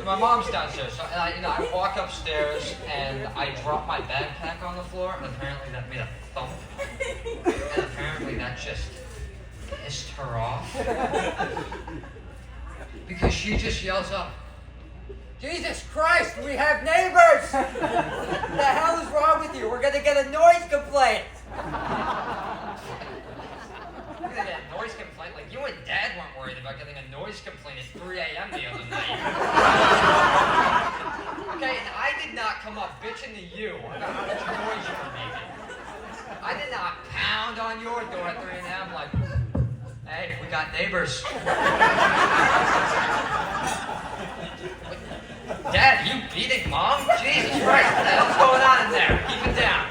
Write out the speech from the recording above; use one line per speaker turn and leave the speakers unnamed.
My mom's downstairs, so I walk upstairs and I drop my backpack on the floor, and apparently that made a thump, and apparently that just pissed her off, because she just yells up, "Jesus Christ, we have neighbors! What the hell is wrong with you? We're gonna get a noise complaint." We're gonna get a noise complaint? Like, you and Dad weren't worried about getting a noise complaint at 3 a.m. the other night. Okay, and I did not come up bitching to you about how much noise you were making. I did not pound on your door at 3 a.m. like, "Hey, we got neighbors." Dad, you beating Mom? Jesus Christ, what the hell's going on in there? Keep it down.